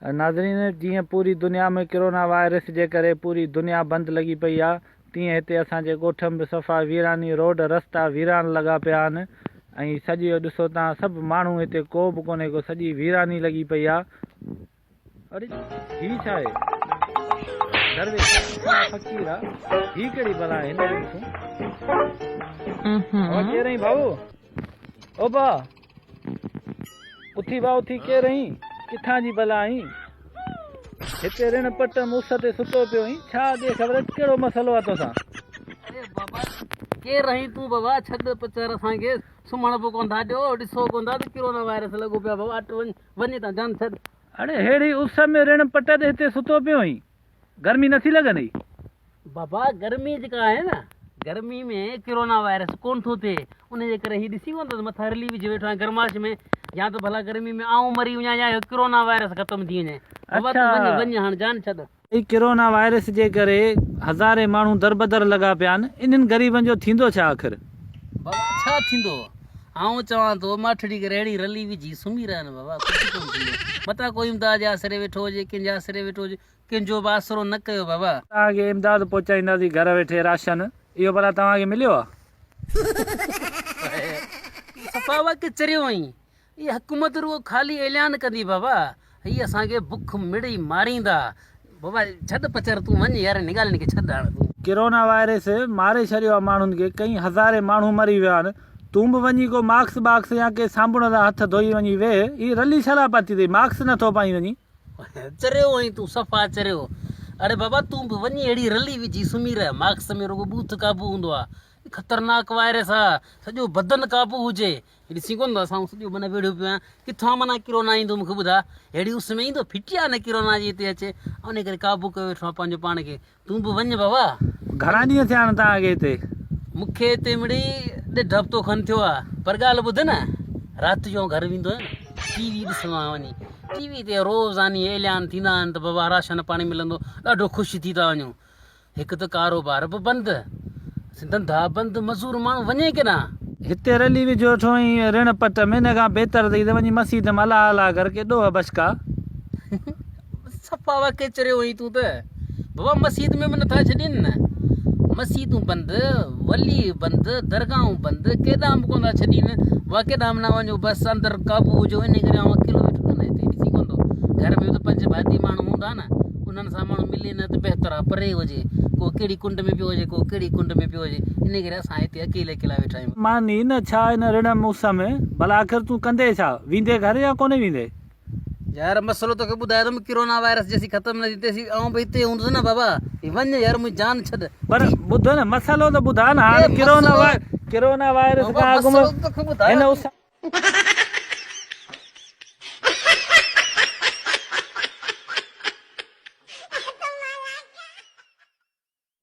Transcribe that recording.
नाज़रीन, जीअं पूरी दुनिया में कोरोना वायरस जे करे पूरी दुनिया बंदि लॻी पई आहे, तीअं हिते असांजे ॻोठ में बि सफ़ा वीरानी रोड रस्ता वीरान लॻा पिया आहिनि ऐं सॼो ॾिसो तव्हां सभु माण्हू हिते को बि कोन्हे को, सॼी वीरानी लॻी पई आहे। अरे हीअ छा आहे? फ़क़ीर आहे हीअ कहिड़ी भला आहे? हिन ॾिसूं केरु भाऊ? ओ बा उथी बा उथी केरु आहीं? किथां जी भला आहीं? हिते ऋण पट मूस ते सुतो पियो आहीं, छा ॾे ख़बर कहिड़ो मसइलो आहे तोसां? अरे बाबा केरु रही तूं बाबा? छॾ पचर असांखे सुम्हण बि कोन था ॾियो, ॾिसो कोन था त कोरोना वायरस लॻो पियो बाबा। अट वञे था जान छॾ। अरे हेड़ी उस में ऋण पट ते हिते सुतो पियो आहीं, गर्मी नथी लॻंदी? बाबा गर्मी जेका आहे न, गर्मी में कोरोना वायरस कोन थो थिए, उनजे करे हीअ ॾिसी कोन था मथां रिली विझी वेठो आहे गर्माश में, या त भला गर्मी में आऊं मरी वञा या कोरोना वायरस ख़तम थी वञे। बाबा तूं वञ हाणे जान छॾ। ई कोरोना वायरस जे करे हज़ारे माण्हू दरबदर लॻा पिया आहिनि, इन्हनि ग़रीबनि जो थींदो छा आख़िर? बाबा छा थींदो? आऊं चवां थो माठड़ी करे अहिड़ी रली विझी सुम्ही रहनि बाबा, कुझु कोन थींदो। मथां कोई इमदाद जे आसिरे वेठो हुजे, कंहिंजे आसिरे वेठो हुजे, कंहिंजो बि आसिरो न कयो बाबा। तव्हांखे इमदाद पहुचाईंदासीं घर वेठे राशन, इहो भला तव्हांखे मिलियो आहे? सफ़ा वाके चरियो आहीं, हीअ हुकूमत रुगो ख़ाली ऐलान कंदी बाबा, हीअ असांखे बुख मिड़ी मारींदा बाबा। छॾ पचर तूं वञ यार, निगाल खे छॾ हाणे तूं। कोरोना वायरस मारे छॾियो आहे माण्हुनि खे, कई हज़ारे माण्हू मरी विया आहिनि, तूं बि वञी को मास्क बाक्स या के साबुण सां हथ धोई वञी वेह, हीअ रली छला पाती अथई, मास्क नथो पाई वञी? चरियो आहीं तूं, सफ़ा चरियो। अरे बाबा तूं बि वञी अहिड़ी रली विझी सुम्ही रह, मास्क में रुगो बूथ काबू हूंदो आहे, ख़तरनाक वायरस आहे, सॼो बदन काबू हुजे। ॾिसी कोन था असां सॼो माना वेड़ियो पियो आहियां, किथां माना कोरोना ईंदो मूंखे ॿुधा? अहिड़ी उस में ईंदो, फिटिया न कोरोना जी हिते अचे, उन करे काबू कयो वेठो आहे पंहिंजो पाण खे। तूं बि वञ बाबा। घणा ॾींहं थिया आहिनि तव्हांखे हिते? मूंखे हिते मिड़ी ॾेढ हफ़्तो खनि थियो आहे, पर ॻाल्हि ॿुध न, राति जो घर वेंदो आहियां टीवी ॾिसणो आहे, वञी टीवी ते रोज़ानी ऐलान थींदा आहिनि त बाबा राशन पाणी मिलंदो, ॾाढो ख़ुशि थी था वञूं। हिकु त कारोबार बि बंदि, धंधा बंदि, मज़ूर माण्हू वञे केॾां? हिते रली विझो ठो ऐं ऋण पट में, हिन खां बहितर अथई त वञी मस्जिद में अला अला कर के ॾोह बशका। सफ़ा वाके चरियो हुई तूं त बाबा, मस्जिद में बि नथा छॾनि न, मस्जिदूं बंदि, वली बंदि, दरगाहूं बंदि, केॾां बि कोन था छॾनि, वाह केॾां बि न वञो, बसि अंदरि काबू हुजो। इन करे आउं अकेलो वेठो न हिते, ॾिसी कोन थो? घर में त पंज भाती माण्हू हूंदा न, उन्हनि सां माण्हू मिले न त बहितर आहे, परे हुजे, को कहिड़ी कुंड में पियो हुजे, को कहिड़ी कुंड में पियो हुजे, इन करे असां हिते अकेला अकेला वेठा आहियूं। मानी न छा हिन ऋण मूस में, भला आख़िर तूं कंदे छा? वेंदे घर या कोन्हे वेंदे? यार मसलो तोखे ॿुधायो त कोरोना वायरस जेसी ख़तम न थी तेसी आऊं बि हिते हूंदुसि न बाबा। वञ यार, मुंहिंजी जान छॾ। पर ॿुध न, मसलो त ॿुधा न, हाणे कोरोना वायरस खां अॻु में हिन